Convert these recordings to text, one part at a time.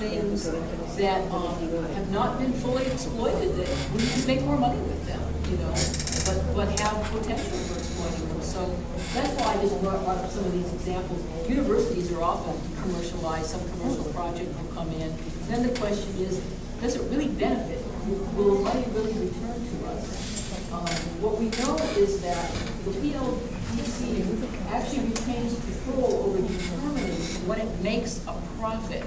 things that have not been fully exploited, that we can make more money with them, you know, but have potential for exploiting them. So that's why I just brought up some of these examples. Universities are often commercialized, some commercial project will come in. Then the question is, does it really benefit? Will money really return to us? What we know is that the PLDC actually retains control over determining when it makes a profit.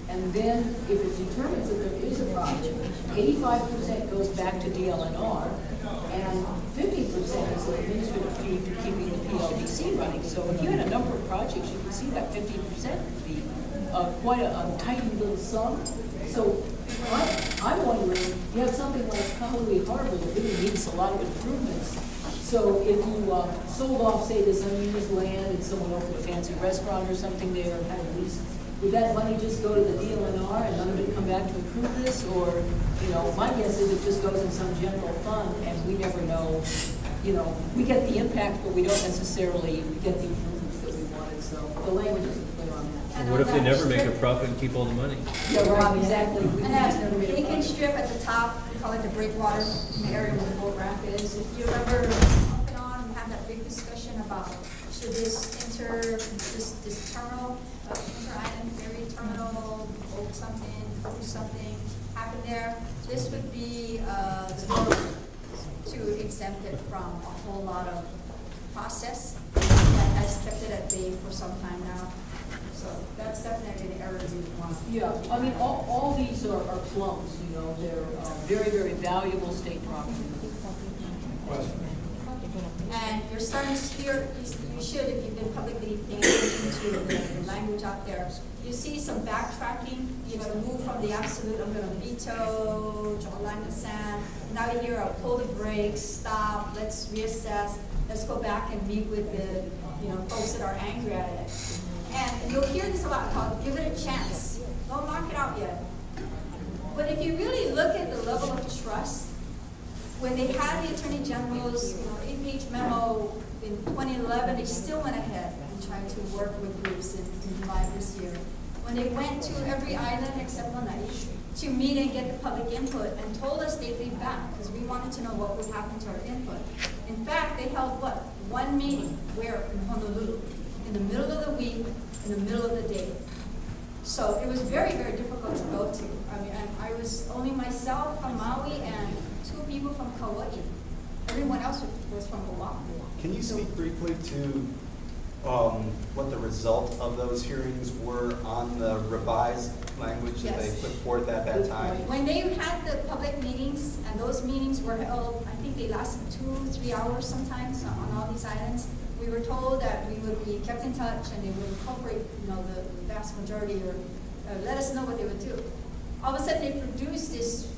And then if it determines that there is a profit, 85% goes back to DLNR, and 50% is the administrative fee for keeping the PLDC running. So if you had a number of projects, you can see that 50% would be quite a tiny little sum. So I'm wondering, you have something like Kahului Harbor that really needs a lot of improvements. So if you sold off, say, this unused land and someone opened a fancy restaurant or something there and had a lease, would that money just go to the DLNR and none of it come back to improve this? Or, you know, my guess is it just goes in some general fund and we never know, you know, we get the impact, but we don't necessarily get the improvements that we wanted. So the language isn't clear on that. And what if they never make a profit and keep all the money? Yeah, right, exactly. And that bacon strip at the top, we call it the breakwater, in the area where the boat ramp is. If you remember, off and on, we had that big discussion about should this terminal, inter-island ferry terminal, boat something, do something happen there. This would be the vote to exempt it from a whole lot of process that has kept it at bay for some time now. So that's definitely an area we want. Yeah, I mean, all these are plums, you know, they're very, very valuable state property. And you're starting to hear, you should, if you've been publicly paying attention to the language out there, you see some backtracking. You're going to move from the absolute, I'm going to veto, draw a line in the sand. Now you hear a pull the brakes, stop, let's reassess, let's go back and meet with the folks that are angry at it. And you'll hear this a lot called give it a chance. Don't knock it out yet. But if you really look at the level of trust, when they had the Attorney General's 8-page memo in 2011, they still went ahead and tried to work with groups in July of this year. When they went to every island except Lanai to meet and get the public input and told us they'd be back because we wanted to know what would happen to our input. In fact, they held what? One meeting where in Honolulu, in the middle of the week, in the middle of the day. So it was very, very difficult to go to. I mean, I was only myself from Maui and 2 people from Kauai. Everyone else was from Oahu. Can you speak briefly to what the result of those hearings were on the revised language that they put forth at that time? When they had the public meetings, and those meetings were held, I think they lasted 2-3 hours sometimes on all these islands. We were told that we would be kept in touch and they would incorporate, the vast majority or let us know what they would do. All of a sudden they produced this,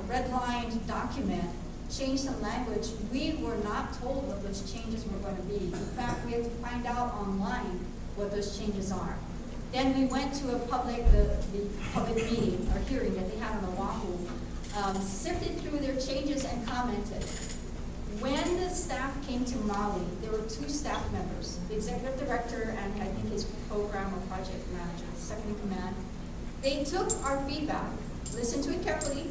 red-lined document, changed some language. We were not told what those changes were going to be. In fact, we had to find out online what those changes are. Then we went to a public meeting or hearing that they had on Oahu, sifted through their changes and commented. When the staff came to Maui, there were 2 staff members, the executive director and I think his program or project manager, second in command. They took our feedback, listened to it carefully.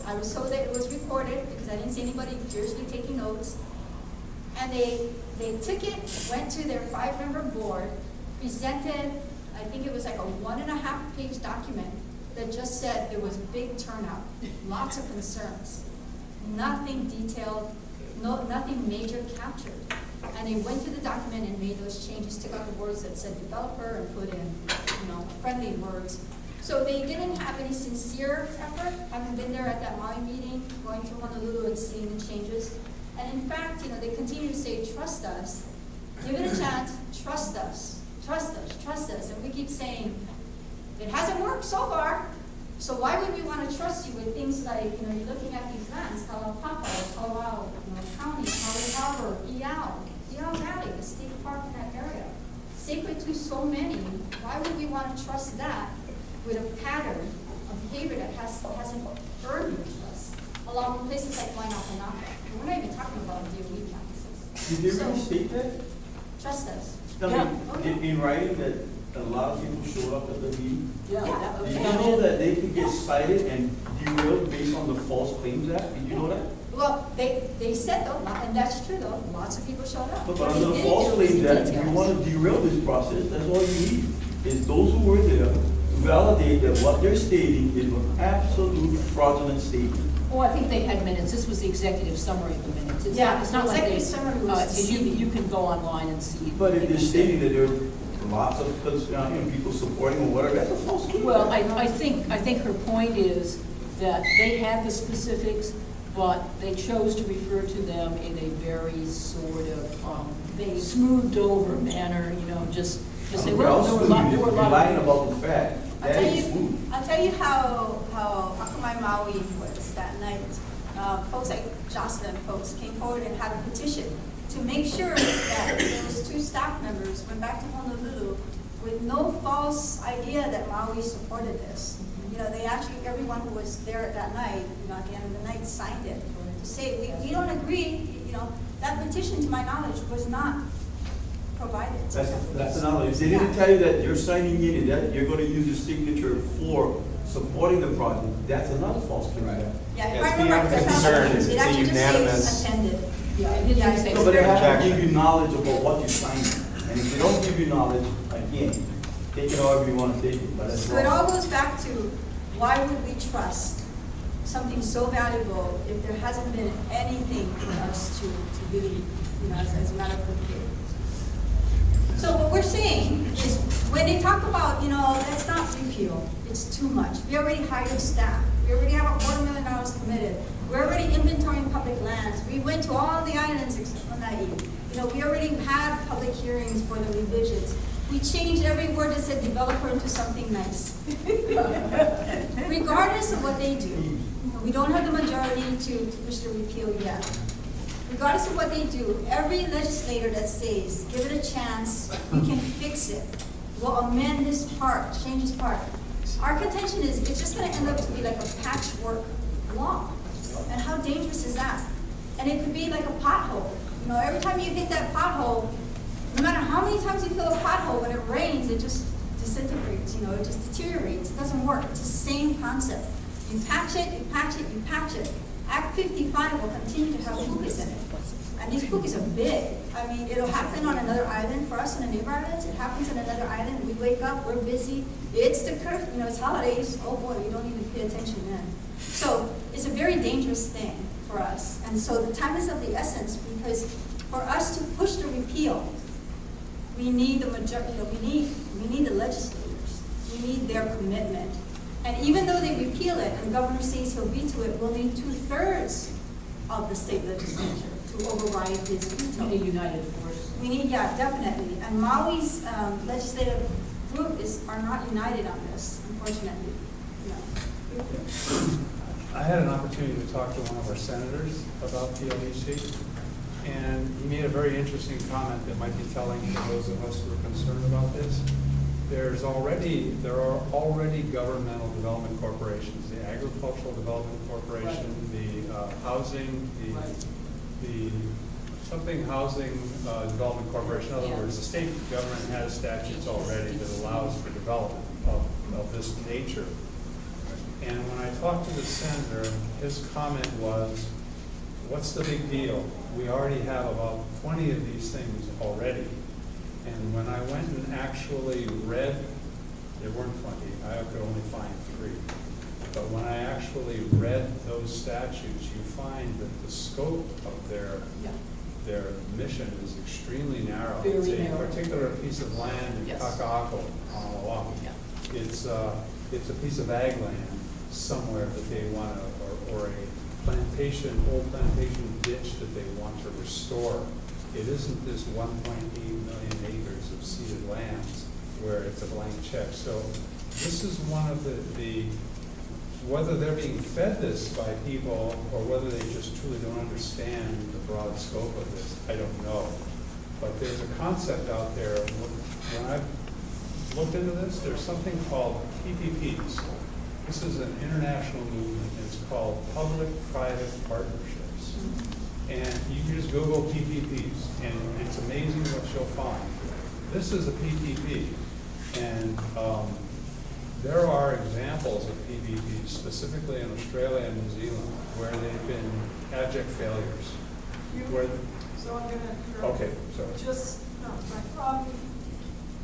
I was told that it was recorded because I didn't see anybody furiously taking notes. And they took it, went to their 5-member board, presented, I think it was like a 1.5-page document that just said there was big turnout, lots of concerns, nothing detailed, nothing major captured. And they went through the document and made those changes, took out the words that said developer and put in, friendly words. So they didn't have any sincere effort, having been there at that Maui meeting, going through Honolulu and seeing the changes. And in fact, they continue to say, trust us, give it a chance, trust us, trust us, trust us. And we keep saying, it hasn't worked so far. So why would we want to trust you with things like, you're looking at these lands, Kalaupapa, Colorado, County, Maui Harbor, Iao Valley, the state park in that area. Sacred to so many, why would we want to trust that with a pattern of behavior that hasn't earned your trust, along with places like Wainakanaka? We're not even talking about DOE campuses. Did they really state that? Trust us. In writing that a lot of people showed up at the meeting. Yeah, Yeah. that was. Did you know that they could get cited and derailed based on the False Claims Act? Did you know that? Well, they said though, and that's true though, lots of people showed up. But What under they the didn't False do was Claims the Act, if you details. want to derail this process, that's all you need, is those who were there to validate that what they're stating is an absolute fraudulent statement. Oh, I think they had minutes, this was the executive summary of the minutes. It's Yeah, not, it's not like they. executive summary was You can go online and see. But if they're stating that there are lots of people supporting or whatever, that's a false claim. Well, I think her point is that they had the specifics, but they chose to refer to them in a very sort of smoothed over manner, you know, just say, well, there were a lot You're of. lying about the fact. That is smooth. I'll tell you how Akamai Maui was that night. Folks like Jocelyn folks came forward and had a petition to make sure that those two staff members went back to Honolulu with no false idea that Maui supported this. You know, they actually, everyone who was there that night, you know, at the end of the night signed it to say, we don't agree, you know, that petition, to my knowledge, was not provided. That's another, if they didn't tell you that you're signing in and that you're gonna use your signature for supporting the project, that's another false claim. Right. Yeah, if Yeah, I it's remember beyond correctly, concern, it's it actually just unanimous. says attended. Yeah, it didn't Yeah, say. No, but they have to Objection. give you knowledge about what you're signing. And if they don't give you knowledge, again, take it however you wanna take it, but that's So it all wrong. goes back to, why would we trust something so valuable if there hasn't been anything for us to believe, you know, as a matter of fact. So what we're saying is, when they talk about, you know, let's not repeal, it's too much. We already hired staff. We already have $250,000 committed. We're already inventorying public lands. We went to all the islands except for Maui. You know, we already had public hearings for the revisions. We changed every word that said developer into something nice. Regardless of what they do, we don't have the majority to push the repeal yet. Regardless of what they do, every legislator that says, give it a chance, we can fix it, will amend this part, change this part. Our contention is, it's just gonna end up to be like a patchwork law. And how dangerous is that? And it could be like a pothole. You know, every time you hit that pothole, no matter how many times you fill a pothole, when it rains, it just disintegrates, you know, it just deteriorates. It doesn't work. It's the same concept. You patch it, you patch it, you patch it. Act 55 will continue to have cookies in it. And these cookies are big. I mean, it'll happen on another island. For us in the neighbor islands, it happens on another island. We wake up, we're busy. It's the curfew, you know, it's holidays. Oh boy, you don't even pay attention then. So it's a very dangerous thing for us. And so the time is of the essence, because for us to push the repeal, we need the majority, you know, we need the legislators. We need their commitment. And even though they repeal it and the governor says he'll veto it, we'll need 2/3 of the state legislature to override his veto. We need a united force. We need, yeah, definitely. And Maui's legislative group are not united on this, unfortunately. No. I had an opportunity to talk to one of our senators about PLDC, and he made a very interesting comment that might be telling to those of us who are concerned about this. There are already governmental development corporations, the Agricultural Development Corporation, the housing, the something housing development corporation. In other words, the state government has statutes already that allows for development of this nature. And when I talked to the senator, his comment was, what's the big deal? We already have about 20 of these things already. And when I went and actually read, there weren't 20, I could only find 3. But when I actually read those statutes, you find that the scope of their mission is extremely narrow. Very It's narrow. a particular piece of land in Yes. Kaka'ako on Oahu. Yeah. It's a piece of ag land somewhere that they want to, or a old plantation ditch that they want to restore. It isn't this 1.8 million acres of ceded lands where it's a blank check. So this is one of the whether they're being fed this by people or whether they just truly don't understand the broad scope of this, I don't know. But there's a concept out there, when I've looked into this, there's something called PPPs. This is an international movement. It's called public-private partnerships. And you can just Google PPPs, and it's amazing what you'll find. This is a PPP. And there are examples of PBBs, specifically in Australia and New Zealand, where they've been abject failures. Where, So I'm gonna. okay, sorry. Just, no, it's fine.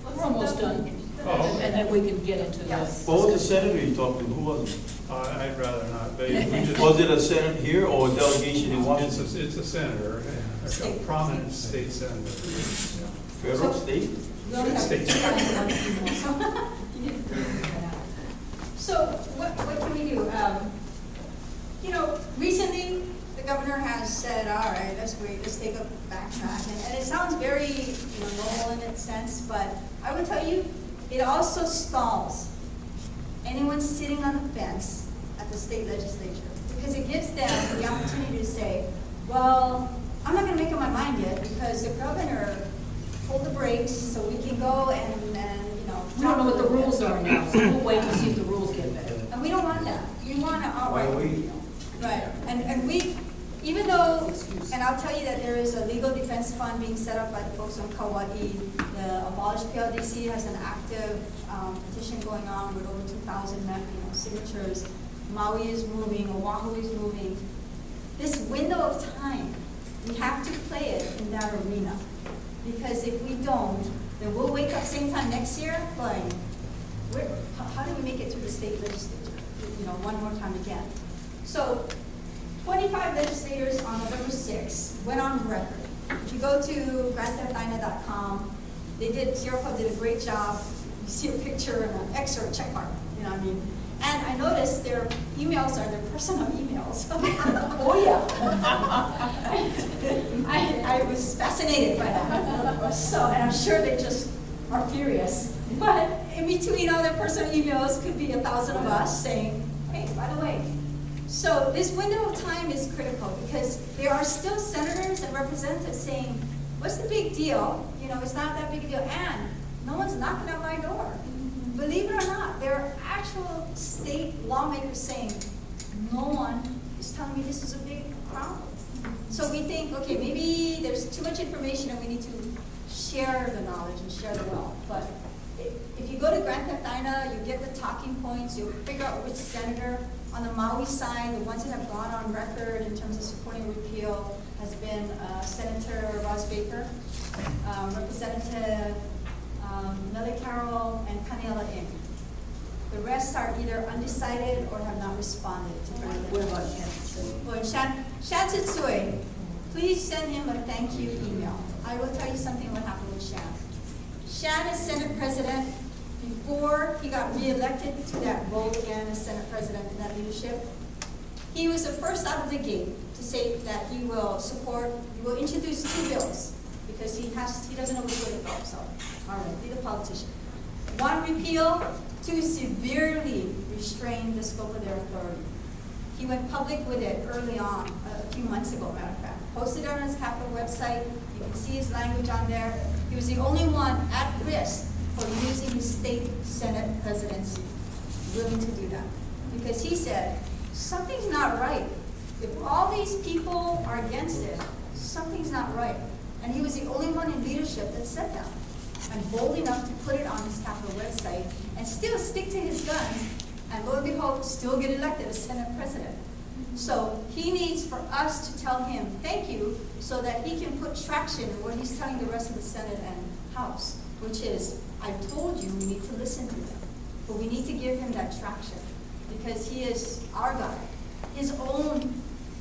We're almost done. Oh. And then we can get into the. Yes. What was the senator you talked to? Who was it? I'd rather not. We just, Was it a senate here or a delegation in Washington? it's a senator, a prominent state senator. Yeah. Federal, state? We only have State. 2 minutes, 1 more. So what can we do? You know, recently, the governor has said, all right, let's wait, let's take a backtrack. And it sounds very, you know, normal in its sense, but I will tell you, it also stalls anyone sitting on the fence at the state legislature, because it gives them the opportunity to say, well, I'm not gonna make up my mind yet, because the governor pulled the brakes, so we can go and you know. We don't know what the talk a little rules bit. are now, so we'll wait and see if the rules get better. And we don't want that. We want to outright Why wait? repeal. Right, and we, even though, and I'll tell you that there is a legal defense fund being set up by the folks on Kauai. The abolished PLDC has an active petition going on with over 2,000 signatures. Maui is moving, Oahu is moving. This window of time, we have to play it in that arena. Because if we don't, then we'll wake up same time next year going, how do we make it to the state legislature? You know, one more time again. So 25 legislators on November 6th went on record. If you go to grandtheftina.com, Sierra Club did a great job. You see a picture and an X or a check mark, you know what I mean? And I noticed their emails are their personal emails. Oh, yeah. I was fascinated by that. So, and I'm sure they just are furious. But in between all their personal emails could be 1,000 of us saying, hey, by the way. So this window of time is critical because there are still senators and representatives saying, what's the big deal? You know, it's not that big a deal. And no one's knocking at my door. Believe it or not, there are actual state lawmakers saying, no one is telling me this is a big problem. So we think, okay, maybe there's too much information and we need to share the knowledge and share the wealth. But if you go to Grand Theftina, you get the talking points, you'll figure out which senator. On the Maui side, the ones that have gone on record in terms of supporting repeal has been Senator Ross Baker, Representative Nellie Carroll, and Kaniela Ng. The rest are either undecided or have not responded to What about Shannon? Well, Shan Tsutsui, please send him a thank you email. I will tell you something what happened with Shan. Shan is Senate President. Before he got reelected to that role again as Senate President in that leadership, he was the first out of the gate to say that he will introduce 2 bills because he doesn't know which way to go, so, all right, be the politician. 1, repeal, 2, severely restrain the scope of their authority. He went public with it early on, a few months ago, matter of fact. Posted it on his Capitol website. You can see his language on there. He was the only one at risk for using his state Senate presidency, willing to do that. Because he said, something's not right. If all these people are against it, something's not right. And he was the only one in leadership that said that. And bold enough to put it on his Capitol website and still stick to his guns, and lo and behold, still get elected as Senate President. So he needs for us to tell him thank you so that he can put traction in what he's telling the rest of the Senate and House, which is, I told you we need to listen to them, but we need to give him that traction because he is our guy. His own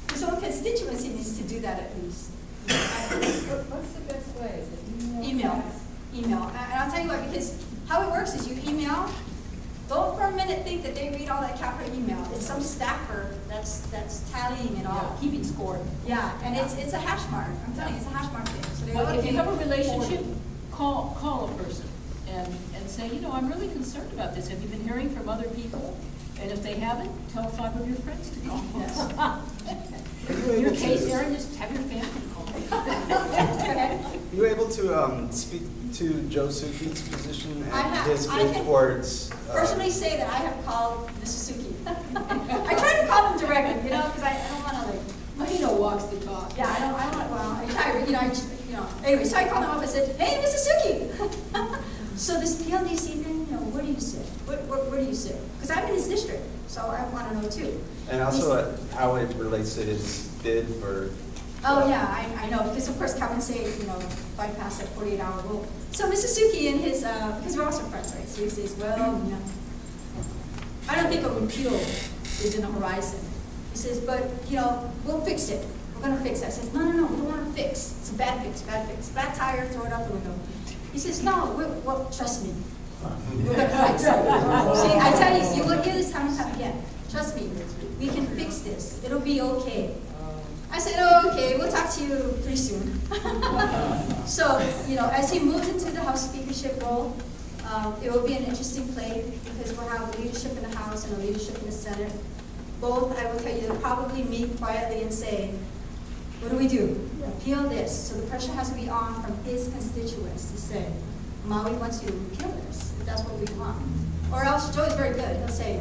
constituency needs to do that at least. What's the best way? Is it Email. And I'll tell you what, because how it works is you email. Don't for a minute think that they read all that Capra email. It's some staffer that's tallying it all. Keeping score. Yeah, and it's a hash mark. I'm telling you, it's a hash mark thing. So they're But if you looking have a relationship, forward. call a person and say, you know, I'm really concerned about this. Have you been hearing from other people? And if they haven't, tell 5 of your friends to call. Yes. In your case, Aaron, just have your family call. Okay. Are you able to speak to Joe Suki's position I and have. his I bid can towards? Personally say that I have called Mrs. Suki. I try to call him directly, you know, because I don't want to Marino walks the talk. Yeah, I don't want, well, I try, Anyway, so I called him up and said, hey, Mrs. Suki. So this PLDC thing, you sit? Where do you sit? Because I'm in his district, so I want to know too. And also how it relates to his bid for. Oh, yeah, I know, because of course Kevin said, bypass that 48-hour rule. So Mr. Suki in his, because we're also friends, right, so he says, well, I don't think a repeal is in the horizon. He says, but, we'll fix it. We're gonna fix it. I said, no, we don't wanna fix. It's a bad fix. Bad tire, throw it out the window. He says, no, well, trust me. We're gonna fix it. See, I tell you, you will hear this time and time again. Trust me, we can fix this. It'll be okay. I said, oh, okay, we'll talk to you pretty soon. So, as he moves into the House speakership role, it will be an interesting play because we'll have leadership in the House and a leadership in the Senate. Both, I will tell you, they'll probably meet quietly and say, what do we do? Repeal this. So the pressure has to be on from his constituents to say, Maui wants you to repeal this, if that's what we want. Or else, Joe is very good, he'll say,